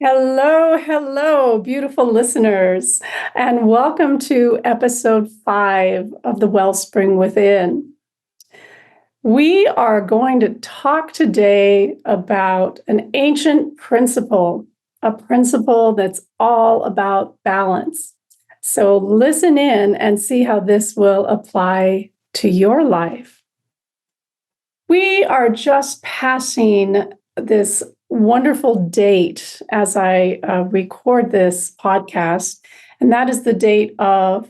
Hello, hello, beautiful listeners, and welcome to episode 5 of The Wellspring Within. We are going to talk today about an ancient principle, a principle that's all about balance. So listen in and see how this will apply to your life. We are just passing this wonderful date as I record this podcast, and that is the date of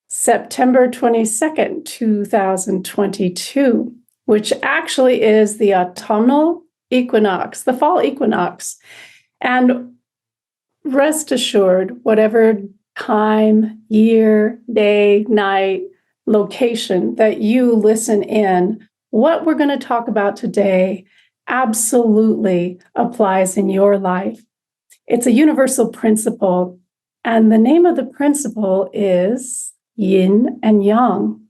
September 22nd, 2022, which actually is the autumnal equinox, the fall equinox. And rest assured, whatever time, year, day, night, location that you listen in, what we're going to talk about today absolutely applies in your life. It's a universal principle, and the name of the principle is Yin and Yang.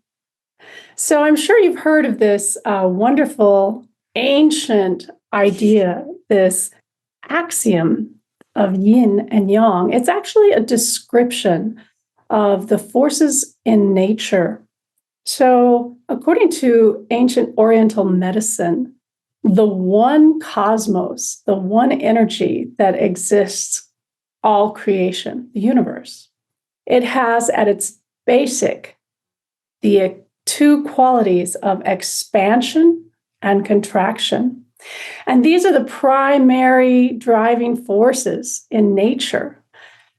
So I'm sure you've heard of this wonderful ancient idea, this axiom of yin and yang. It's actually a description of the forces in nature. So, according to ancient Oriental medicine, the one cosmos, the one energy that exists, all creation, the universe, it has at its basic the two qualities of expansion and contraction. And these are the primary driving forces in nature: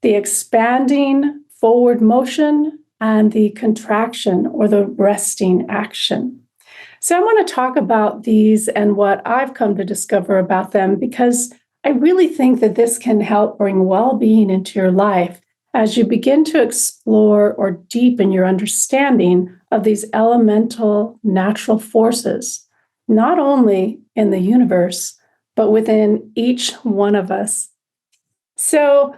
the expanding forward motion and the contraction or the resting action. So I want to talk about these and what I've come to discover about them, because I really think that this can help bring well-being into your life as you begin to explore or deepen your understanding of these elemental natural forces, not only in the universe, but within each one of us. So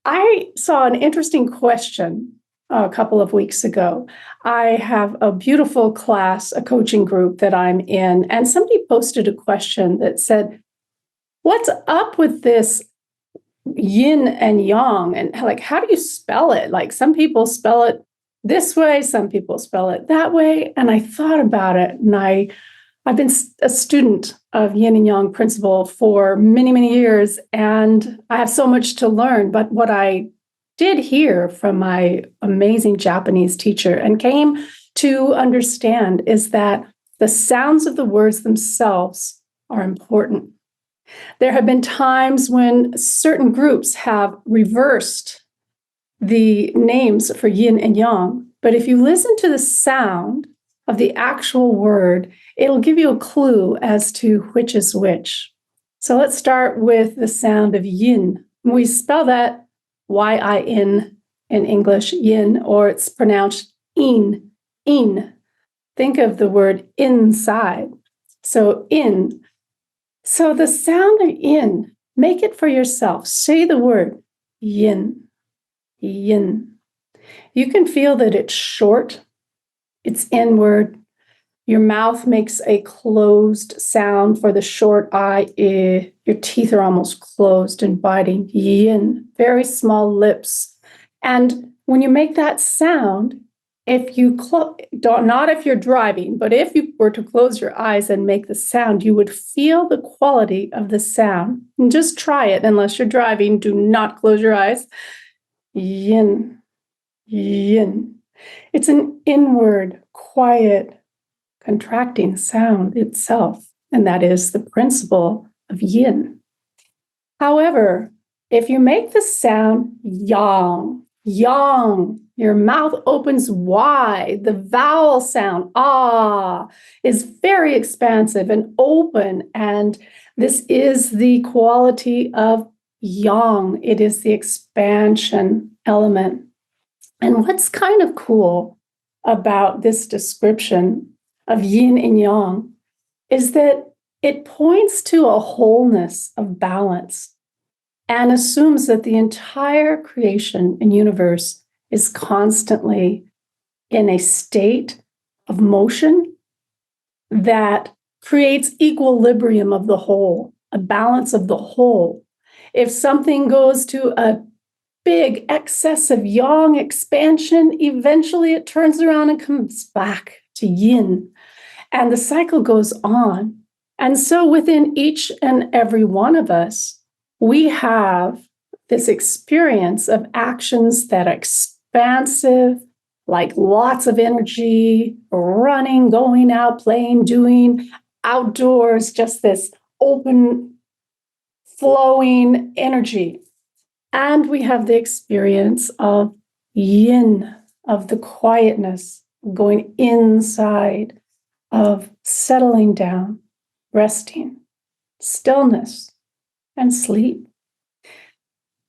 I saw an interesting question a couple of weeks ago. I have a beautiful class, a coaching group that I'm in, and somebody posted a question that said, "What's up with this yin and yang? And like, how do you spell it? Like, some people spell it this way, some people spell it that way." And I thought about it, and I've been a student of yin and yang principle for many, many years, and I have so much to learn. But what I did hear from my amazing Japanese teacher and came to understand is that the sounds of the words themselves are important. There have been times when certain groups have reversed the names for yin and yang, but if you listen to the sound of the actual word, it'll give you a clue as to which is which. So let's start with the sound of yin. We spell that Y-I-N in English, yin, or it's pronounced in. Think of the word inside. So in. So the sound of in, make it for yourself. Say the word yin, yin. You can feel that it's short, it's inward. Your mouth makes a closed sound for the short I. Your teeth are almost closed and biting. Yin, very small lips. And when you make that sound, if you not if you're driving, but if you were to close your eyes and make the sound, you would feel the quality of the sound. And just try it. Unless you're driving, do not close your eyes. Yin, yin. It's an inward, quiet, contracting sound itself, and that is the principle of yin. However, if you make the sound yang, yang, your mouth opens wide. The vowel sound, ah, is very expansive and open, and this is the quality of yang. It is the expansion element. And what's kind of cool about this description of yin and yang is that it points to a wholeness of balance and assumes that the entire creation and universe is constantly in a state of motion that creates equilibrium of the whole, a balance of the whole. If something goes to a big, excessive yang expansion, eventually it turns around and comes back to yin. And the cycle goes on. And so within each and every one of us, we have this experience of actions that are expansive, like lots of energy, running, going out, playing, doing, outdoors, just this open, flowing energy. And we have the experience of yin, of the quietness, going inside, of settling down, resting, stillness, and sleep.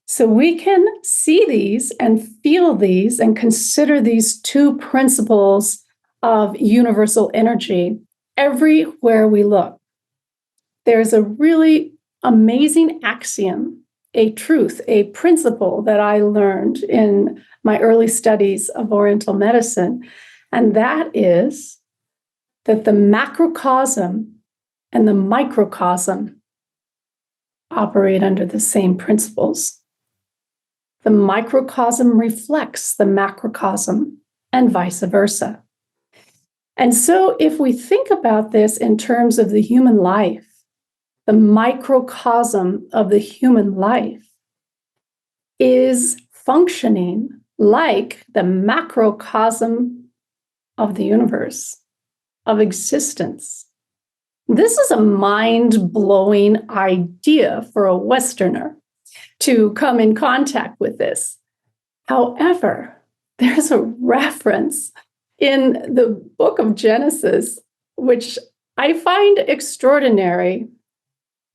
So we can see these and feel these and consider these two principles of universal energy everywhere we look. There's a really amazing axiom, a truth, a principle that I learned in my early studies of Oriental medicine, and that is that the macrocosm and the microcosm operate under the same principles. The microcosm reflects the macrocosm and vice versa. And so if we think about this in terms of the human life, the microcosm of the human life is functioning like the macrocosm of the universe, of existence. This is a mind-blowing idea for a Westerner to come in contact with this. However, there's a reference in the book of Genesis, which I find extraordinary.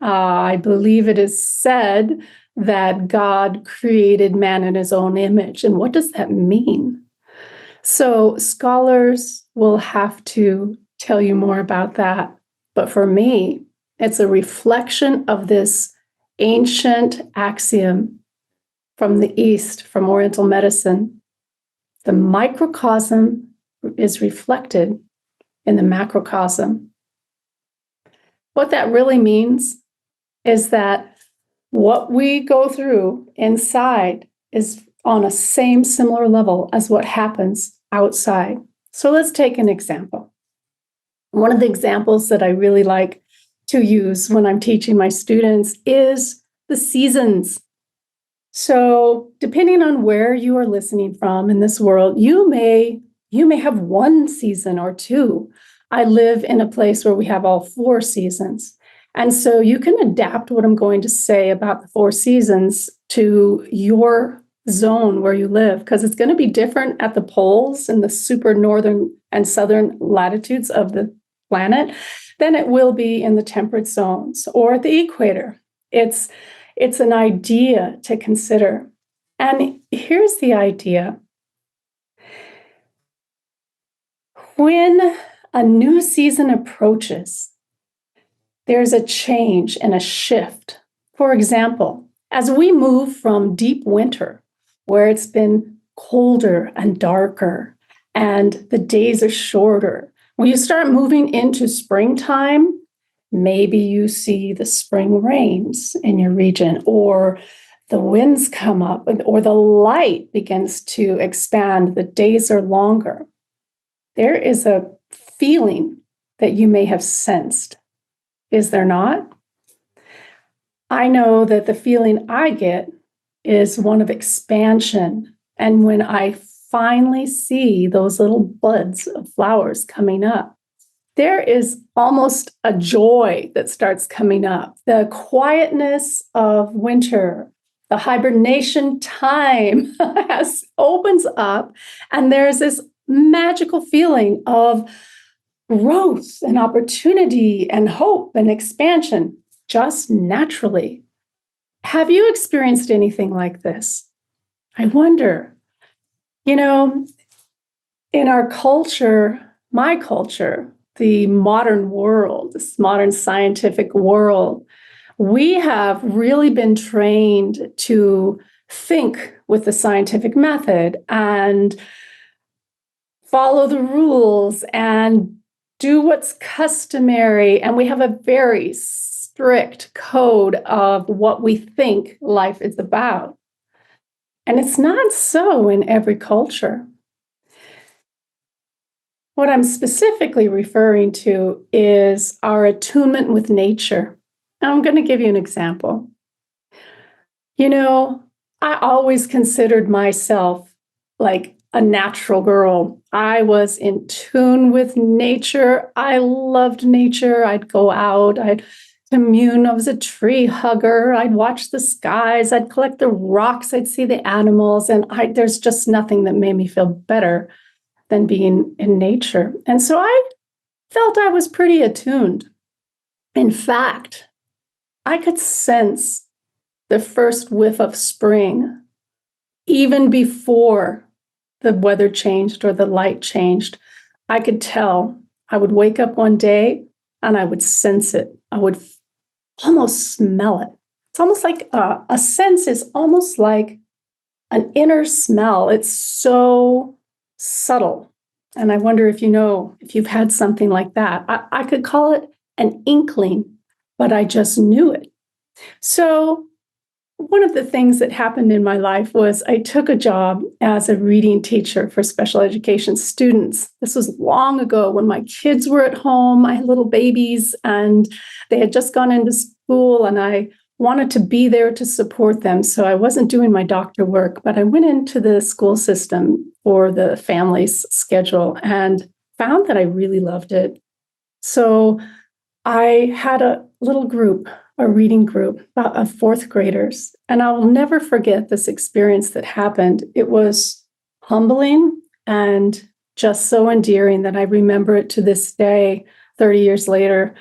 I believe it is said that God created man in his own image. And what does that mean? So scholars will have to tell you more about that. But for me, it's a reflection of this ancient axiom from the East, from Oriental medicine. The microcosm is reflected in the macrocosm. What that really means is that what we go through inside is on a same similar level as what happens outside. So let's take an example. One of the examples that I really like to use when I'm teaching my students is the seasons. So depending on where you are listening from in this world, you may have one season or two. I live in a place where we have all 4 seasons. And so you can adapt what I'm going to say about the 4 seasons to your zone where you live, because it's going to be different at the poles in the super northern and southern latitudes of the planet than it will be in the temperate zones or at the equator. It's an idea to consider. And here's the idea. When a new season approaches, there's a change and a shift. For example, as we move from deep winter, where it's been colder and darker, and the days are shorter, when you start moving into springtime, maybe you see the spring rains in your region, or the winds come up, or the light begins to expand, the days are longer. There is a feeling that you may have sensed. Is there not? I know that the feeling I get is one of expansion. And when I finally see those little buds of flowers coming up, there is almost a joy that starts coming up. The quietness of winter, the hibernation time opens up, and there's this magical feeling of growth and opportunity and hope and expansion just naturally. Have you experienced anything like this? I wonder, in our culture, my culture, the modern world, this modern scientific world, we have really been trained to think with the scientific method and follow the rules and do what's customary. And we have a very strict code of what we think life is about. And it's not so in every culture. What I'm specifically referring to is our attunement with nature. I'm going to give you an example. You know, I always considered myself like a natural girl. I was in tune with nature. I loved nature. I'd go out, I'd commune. I was a tree hugger. I'd watch the skies. I'd collect the rocks. I'd see the animals. And there's just nothing that made me feel better than being in nature. And so I felt I was pretty attuned. In fact, I could sense the first whiff of spring even before the weather changed or the light changed. I could tell. I would wake up one day and I would sense it. I would almost smell it. It's almost like a sense is almost like an inner smell. It's so subtle. And I wonder if if you've had something like that. I could call it an inkling, but I just knew it. So one of the things that happened in my life was I took a job as a reading teacher for special education students. This was long ago when my kids were at home, my little babies, and they had just gone into school, and I wanted to be there to support them. So I wasn't doing my doctor work, but I went into the school system for the family's schedule and found that I really loved it. So I had a little group, a reading group of fourth graders. And I will never forget this experience that happened. It was humbling and just so endearing that I remember it to this day, 30 years later.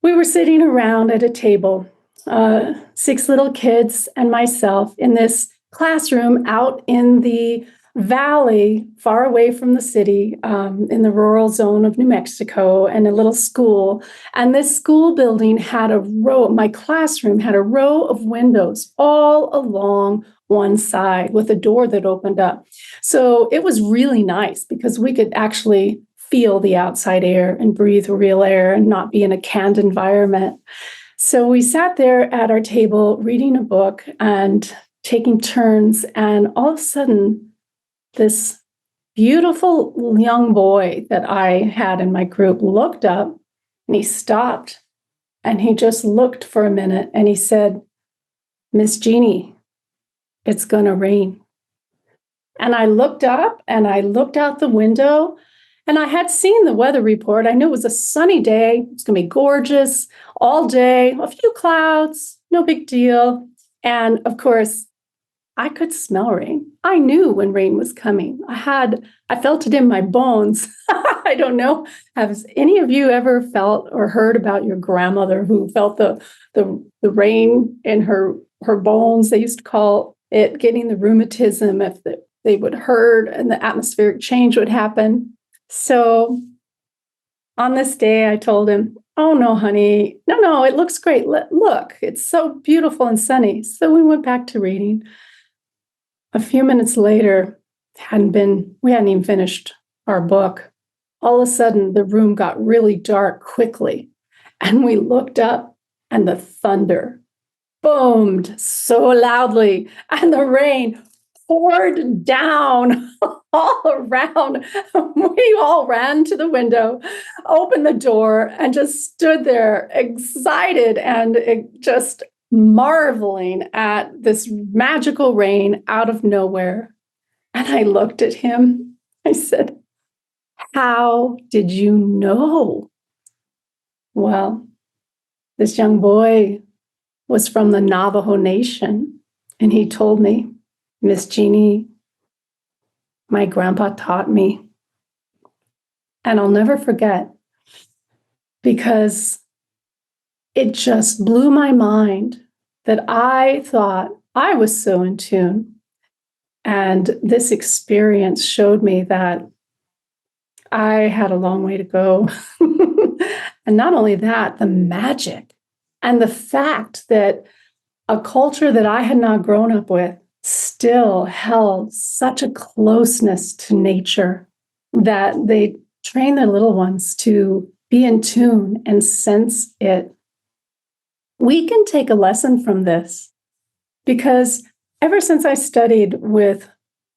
We were sitting around at a table, 6 little kids and myself, in this classroom out in the valley, far away from the city, in the rural zone of New Mexico, and a little school. And this school building had my classroom had a row of windows all along one side with a door that opened up. So it was really nice because we could actually feel the outside air and breathe real air and not be in a canned environment. So we sat there at our table reading a book and taking turns, and all of a sudden, this beautiful young boy that I had in my group looked up and he stopped and he just looked for a minute and he said, "Miss Jeannie, it's going to rain." And I looked up and I looked out the window and I had seen the weather report. I knew it was a sunny day. It's going to be gorgeous all day, a few clouds, no big deal. And of course, I could smell rain. I knew when rain was coming. I felt it in my bones. I don't know. Has any of you ever felt or heard about your grandmother who felt the rain in her bones? They used to call it getting the rheumatism if they would hurt and the atmospheric change would happen. So on this day, I told him, "Oh, no, honey. No, it looks great. Look, it's so beautiful and sunny." So we went back to reading. A few minutes later, we hadn't even finished our book. All of a sudden, the room got really dark quickly. And we looked up and the thunder boomed so loudly and the rain poured down all around. We all ran to the window, opened the door, and just stood there excited and just marveling at this magical rain out of nowhere. And I looked at him. I said, "How did you know?" Well, this young boy was from the Navajo Nation. And he told me, "Miss Jeannie, my grandpa taught me." And I'll never forget, because it just blew my mind that I thought I was so in tune. And this experience showed me that I had a long way to go. And not only that, the magic and the fact that a culture that I had not grown up with still held such a closeness to nature that they train their little ones to be in tune and sense it. We can take a lesson from this because ever since I studied with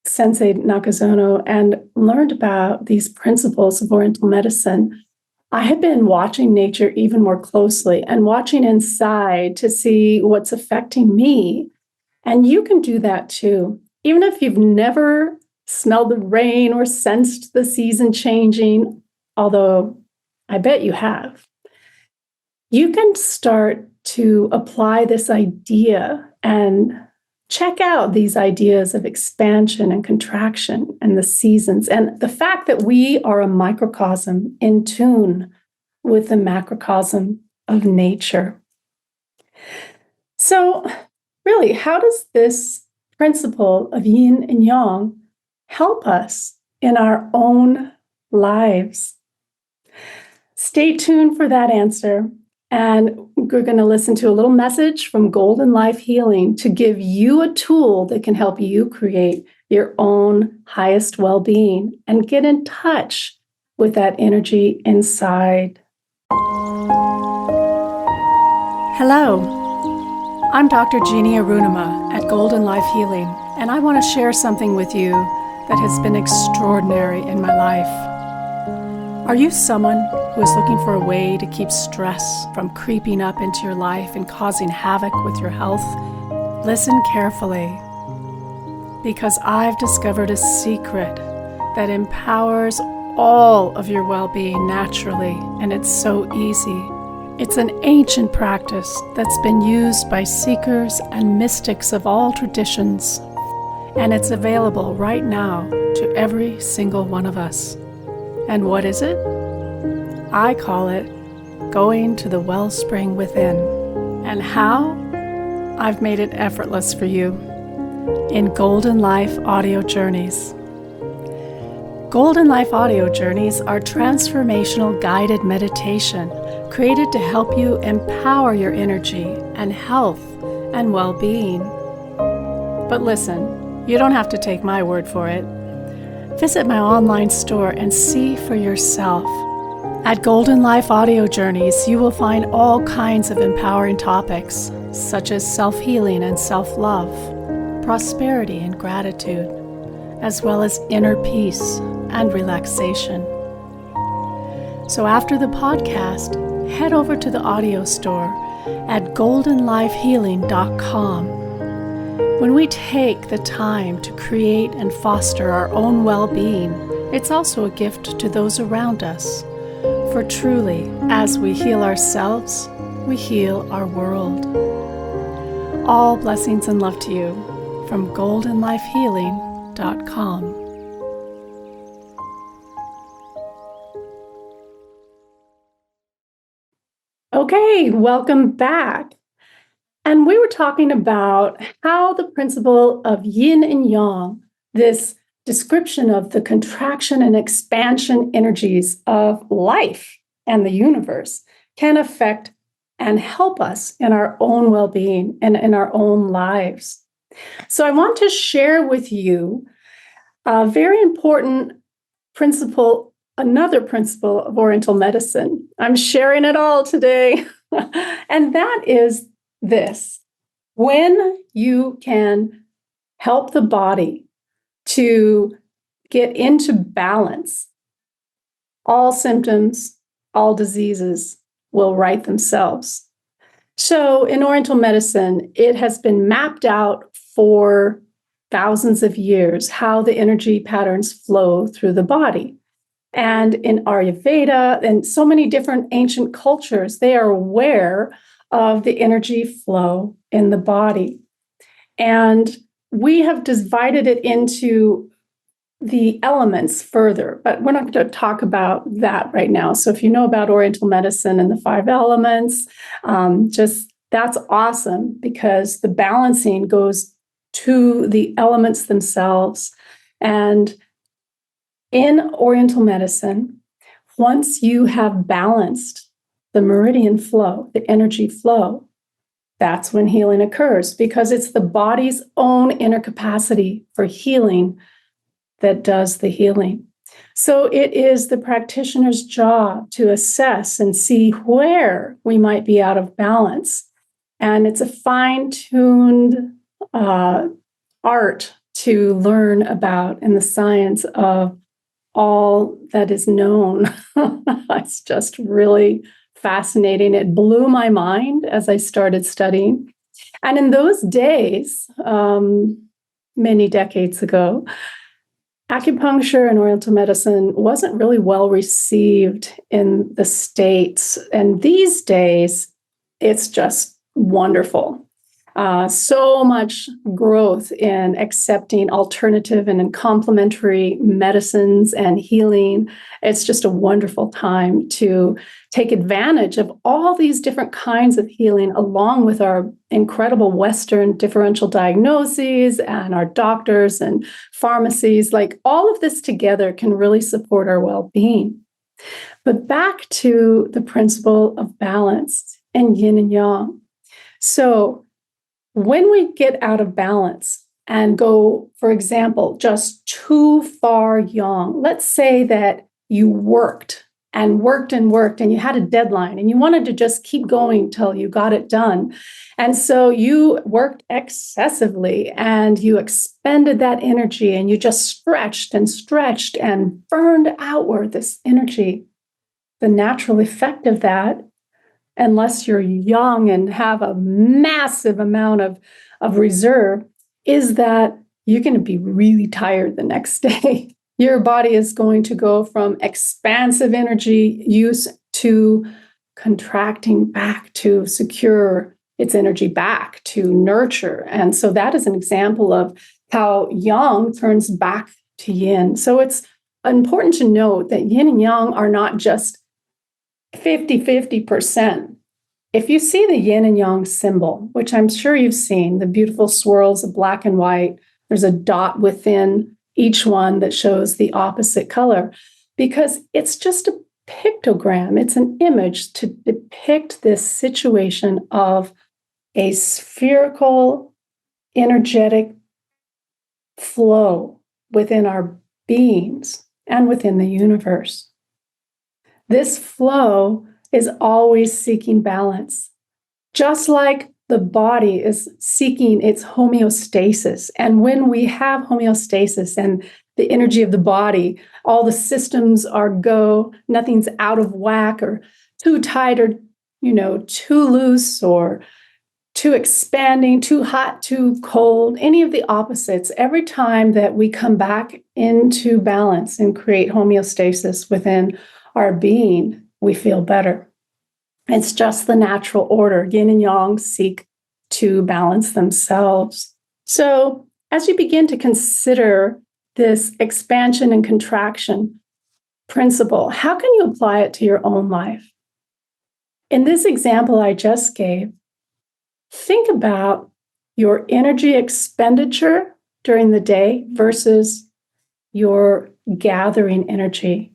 Sensei Nakazono and learned about these principles of Oriental medicine, I have been watching nature even more closely and watching inside to see what's affecting me. And you can do that too. Even if you've never smelled the rain or sensed the season changing, although I bet you have, you can start to apply this idea and check out these ideas of expansion and contraction and the seasons and the fact that we are a microcosm in tune with the macrocosm of nature. So, really, how does this principle of yin and yang help us in our own lives? Stay tuned for that answer. And we're going to listen to a little message from Golden Life Healing to give you a tool that can help you create your own highest well-being and get in touch with that energy inside. Hello, I'm Dr. Jeannie Arunima at Golden Life Healing, and I want to share something with you that has been extraordinary in my life. Are you someone who is looking for a way to keep stress from creeping up into your life and causing havoc with your health? Listen carefully, because I've discovered a secret that empowers all of your well-being naturally, and it's so easy. It's an ancient practice that's been used by seekers and mystics of all traditions, and it's available right now to every single one of us. And what is it? I call it going to the wellspring within. And how? I've made it effortless for you in Golden Life Audio Journeys. Golden Life Audio Journeys are transformational guided meditation created to help you empower your energy and health and well-being. But listen, you don't have to take my word for it. Visit my online store and see for yourself. At Golden Life Audio Journeys, you will find all kinds of empowering topics, such as self-healing and self-love, prosperity and gratitude, as well as inner peace and relaxation. So after the podcast, head over to the audio store at goldenlifehealing.com. When we take the time to create and foster our own well-being, it's also a gift to those around us. For truly, as we heal ourselves, we heal our world. All blessings and love to you from goldenlifehealing.com. Okay, welcome back. And we were talking about how the principle of yin and yang, this description of the contraction and expansion energies of life and the universe, can affect and help us in our own well-being and in our own lives. So I want to share with you a very important principle, another principle of Oriental medicine. I'm sharing it all today. And that is this: when you can help the body to get into balance, all symptoms, all diseases will right themselves. So in Oriental medicine, it has been mapped out for thousands of years how the energy patterns flow through the body. And in Ayurveda and so many different ancient cultures, they are aware of the energy flow in the body. And we have divided it into the elements further, but we're not going to talk about that right now. So if you know about Oriental medicine and the 5 elements, just that's awesome, because the balancing goes to the elements themselves. And in Oriental medicine, once you have balanced the meridian flow, the energy flow, that's when healing occurs, because it's the body's own inner capacity for healing that does the healing. So it is the practitioner's job to assess and see where we might be out of balance. And it's a fine-tuned art to learn about in the science of all that is known. It's just really fascinating. It blew my mind as I started studying. And in those days, many decades ago, acupuncture and oriental medicine wasn't really well received in the States. And these days, it's just wonderful. So much growth in accepting alternative and in complementary medicines and healing. It's just a wonderful time to take advantage of all these different kinds of healing, along with our incredible Western differential diagnoses and our doctors and pharmacies. Like, all of this together can really support our well-being. But back to the principle of balance and yin and yang. So when we get out of balance and go, for example, just too far yang, let's say that you worked and worked and worked and you had a deadline and you wanted to just keep going till you got it done. And so you worked excessively and you expended that energy and you just stretched and burned outward this energy. The natural effect of that, unless you're young and have a massive amount of reserve, is that you're going to be really tired the next day. Your body is going to go from expansive energy use to contracting back to secure its energy back to nurture. And so that is an example of how yang turns back to yin. So it's important to note that yin and yang are not just 50-50%. If you see the yin and yang symbol, which I'm sure you've seen, the beautiful swirls of black and white, there's a dot within each one that shows the opposite color, because it's just a pictogram. It's an image to depict this situation of a spherical, energetic flow within our beings and within the universe. This flow is always seeking balance, just like the body is seeking its homeostasis. And when we have homeostasis and the energy of the body, all the systems are go, nothing's out of whack or too tight or, too loose or too expanding, too hot, too cold, any of the opposites. Every time that we come back into balance and create homeostasis within our being, we feel better. It's just the natural order. Yin and yang seek to balance themselves. So as you begin to consider this expansion and contraction principle, how can you apply it to your own life? In this example I just gave, think about your energy expenditure during the day versus your gathering energy.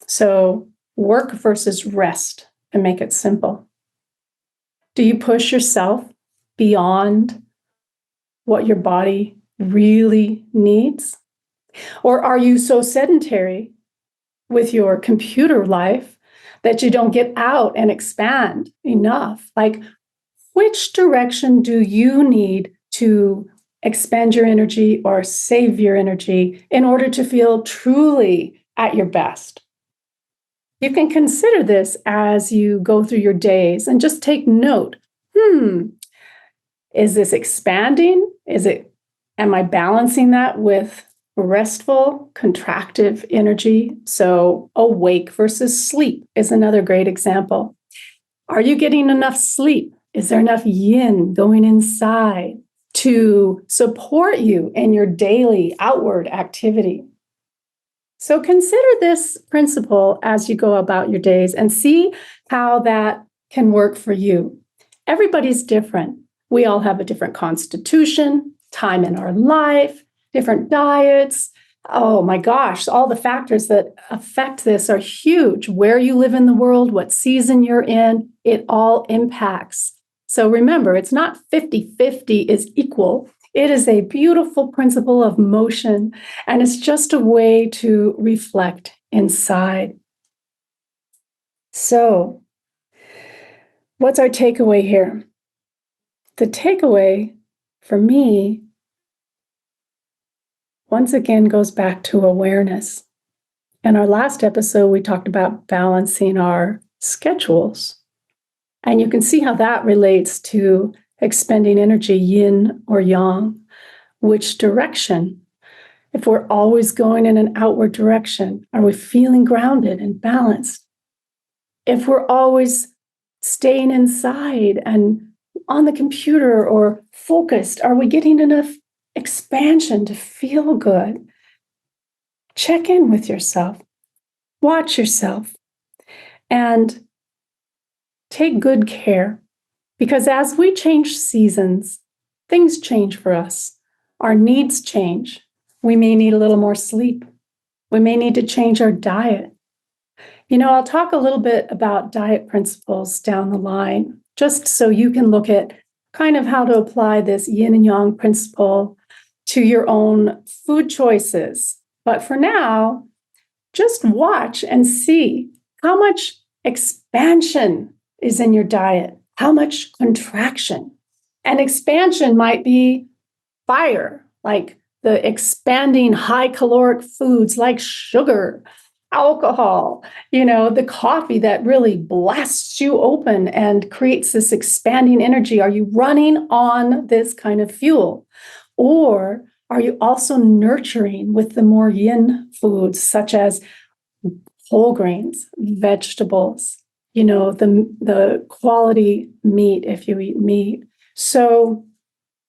So work versus rest, and make it simple. Do you push yourself beyond what your body really needs? Or are you so sedentary with your computer life that you don't get out and expand enough? Like, which direction do you need to expend your energy or save your energy in order to feel truly at your best? You can consider this as you go through your days and just take note. Is this expanding? Am I balancing that with restful, contractive energy? So awake versus sleep is another great example. Are you getting enough sleep? Is there enough yin going inside to support you in your daily outward activity? So consider this principle as you go about your days and see how that can work for you. Everybody's different. We all have a different constitution, time in our life, different diets. Oh my gosh, all the factors that affect this are huge. Where you live in the world, what season you're in, it all impacts. So remember, it's not 50-50 is equal. It is a beautiful principle of motion, and it's just a way to reflect inside. So, what's our takeaway here? The takeaway for me, once again, goes back to awareness. In our last episode, we talked about balancing our schedules. And you can see how that relates to expending energy, yin or yang, which direction. If we're always going in an outward direction, are we feeling grounded and balanced? If we're always staying inside and on the computer or focused, are we getting enough expansion to feel good? Check in with yourself, watch yourself, and take good care. Because as we change seasons, things change for us. Our needs change. We may need a little more sleep. We may need to change our diet. I'll talk a little bit about diet principles down the line, just so you can look at kind of how to apply this yin and yang principle to your own food choices. But for now, just watch and see how much expansion is in your diet, how much contraction. And expansion might be fire, like the expanding high caloric foods like sugar, alcohol, the coffee that really blasts you open and creates this expanding energy. Are you running on this kind of fuel? Or are you also nurturing with the more yin foods, such as whole grains, vegetables, the quality meat if you eat meat? So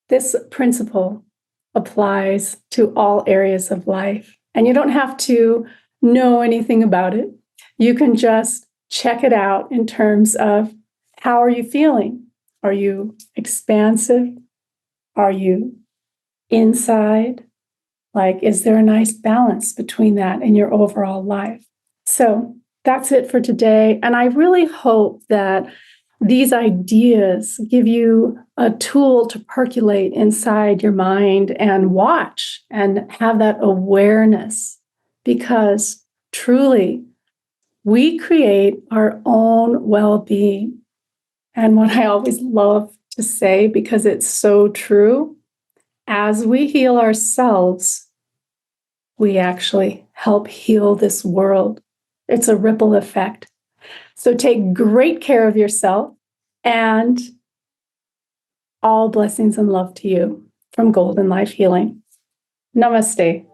this principle applies to all areas of life. And you don't have to know anything about it. You can just check it out in terms of, how are you feeling? Are you expansive? Are you inside? Like, is there a nice balance between that in your overall life? So that's it for today. And I really hope that these ideas give you a tool to percolate inside your mind and watch and have that awareness, because truly we create our own well-being. And what I always love to say, because it's so true, as we heal ourselves, we actually help heal this world. It's a ripple effect. So take great care of yourself, and all blessings and love to you from Golden Life Healing. Namaste.